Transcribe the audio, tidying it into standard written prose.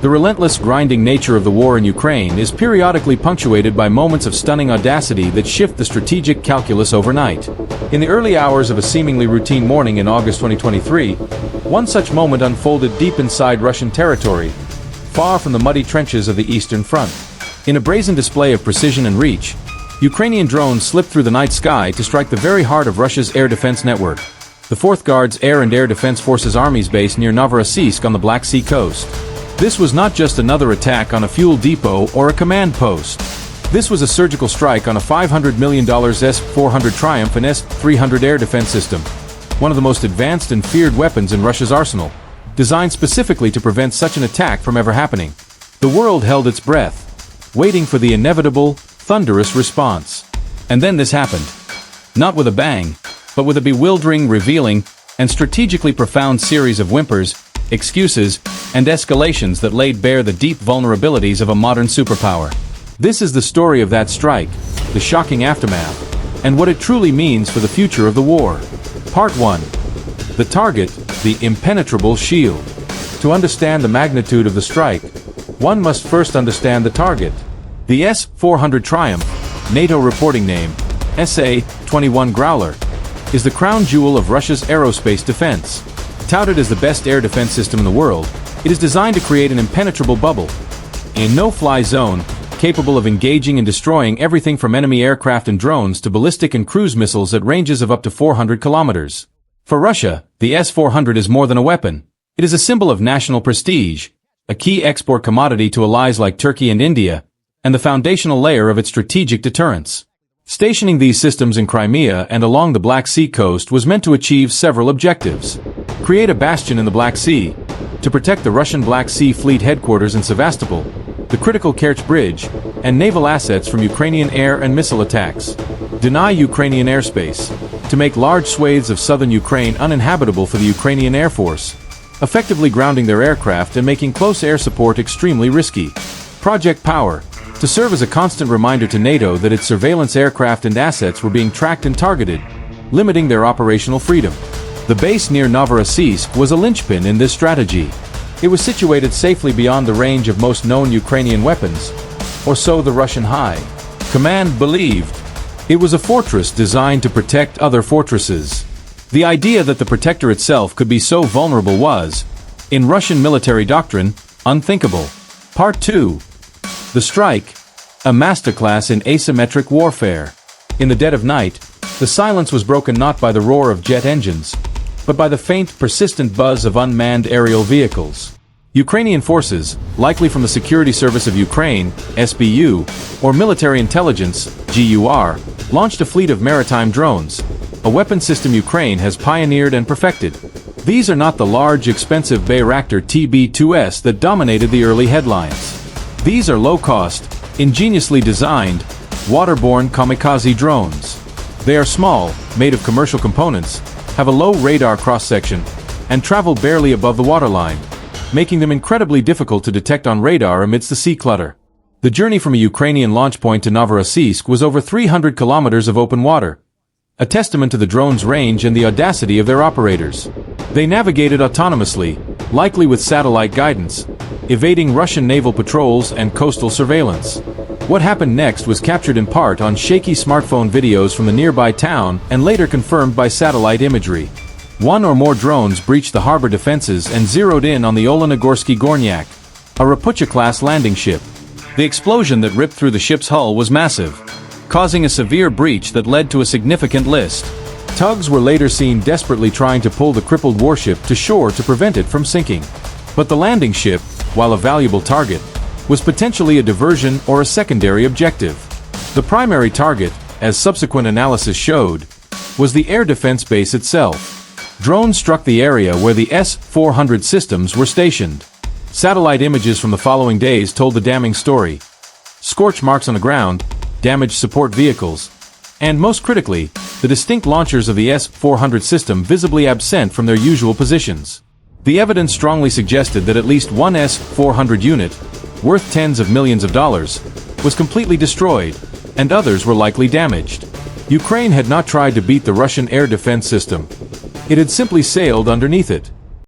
The relentless, grinding nature of the war in Ukraine is periodically punctuated by moments of stunning audacity that shift the strategic calculus overnight. In the early hours of a seemingly routine morning in August 2023, one such moment unfolded deep inside Russian territory, far from the muddy trenches of the Eastern Front. In a brazen display of precision and reach, Ukrainian drones slipped through the night sky to strike the very heart of Russia's air defense network, the 4th Guards Air and Air Defense Forces Army's base near Novorossiysk on the Black Sea coast. This was not just another attack on a fuel depot or a command post. This was a surgical strike on a $500 million S-400 Triumph and S-300 air defense system, one of the most advanced and feared weapons in Russia's arsenal, designed specifically to prevent such an attack from ever happening. The world held its breath, waiting for the inevitable, thunderous response. And then this happened. Not with a bang, but with a bewildering, revealing, and strategically profound series of whimpers, excuses, and escalations that laid bare the deep vulnerabilities of a modern superpower. This is the story of that strike, the shocking aftermath, and what it truly means for the future of the war. Part 1. The target, the impenetrable shield. To understand the magnitude of the strike, one must first understand the target. The S-400 Triumph, NATO reporting name, SA-21 Growler, is the crown jewel of Russia's aerospace defense. Touted as the best air defense system in the world, it is designed to create an impenetrable bubble, a no-fly zone, capable of engaging and destroying everything from enemy aircraft and drones to ballistic and cruise missiles at ranges of up to 400 kilometers. For Russia, the S-400 is more than a weapon. It is a symbol of national prestige, a key export commodity to allies like Turkey and India, and the foundational layer of its strategic deterrence. Stationing these systems in Crimea and along the Black Sea coast was meant to achieve several objectives. Create a bastion in the Black Sea, to protect the Russian Black Sea Fleet headquarters in Sevastopol, the critical Kerch Bridge, and naval assets from Ukrainian air and missile attacks. Deny Ukrainian airspace, to make large swathes of southern Ukraine uninhabitable for the Ukrainian Air Force, effectively grounding their aircraft and making close air support extremely risky. Project Power, to serve as a constant reminder to NATO that its surveillance aircraft and assets were being tracked and targeted, limiting their operational freedom. The base near Novorossiysk was a linchpin in this strategy. It was situated safely beyond the range of most known Ukrainian weapons, or so the Russian High Command believed. It was a fortress designed to protect other fortresses. The idea that the protector itself could be so vulnerable was, in Russian military doctrine, unthinkable. Part 2. The Strike, a masterclass in asymmetric warfare. In the dead of night, the silence was broken not by the roar of jet engines, but by the faint, persistent buzz of unmanned aerial vehicles. Ukrainian forces, likely from the Security Service of Ukraine, SBU, or Military Intelligence, GUR, launched a fleet of maritime drones, a weapon system Ukraine has pioneered and perfected. These are not the large, expensive Bayraktar TB2S that dominated the early headlines. These are low-cost, ingeniously designed, waterborne kamikaze drones. They are small, made of commercial components, have a low radar cross-section, and travel barely above the waterline, making them incredibly difficult to detect on radar amidst the sea clutter. The journey from a Ukrainian launch point to Novorossiysk was over 300 kilometers of open water, a testament to the drone's range and the audacity of their operators. They navigated autonomously, likely with satellite guidance, evading Russian naval patrols and coastal surveillance. What happened next was captured in part on shaky smartphone videos from the nearby town and later confirmed by satellite imagery. One or more drones breached the harbor defenses and zeroed in on the Olenigorsky Gornyak, a Rapucha-class landing ship. The explosion that ripped through the ship's hull was massive, causing a severe breach that led to a significant list. Tugs were later seen desperately trying to pull the crippled warship to shore to prevent it from sinking. But the landing ship, while a valuable target, was potentially a diversion or a secondary objective. The primary target, as subsequent analysis showed, was the air defense base itself. Drones struck the area where the S-400 systems were stationed. Satellite images from the following days told the damning story. Scorch marks on the ground, damaged support vehicles, and most critically, the distinct launchers of the S-400 system visibly absent from their usual positions. The evidence strongly suggested that at least one S-400 unit, worth tens of millions of dollars, was completely destroyed, and others were likely damaged. Ukraine had not tried to beat the Russian air defense system. It had simply sailed underneath it.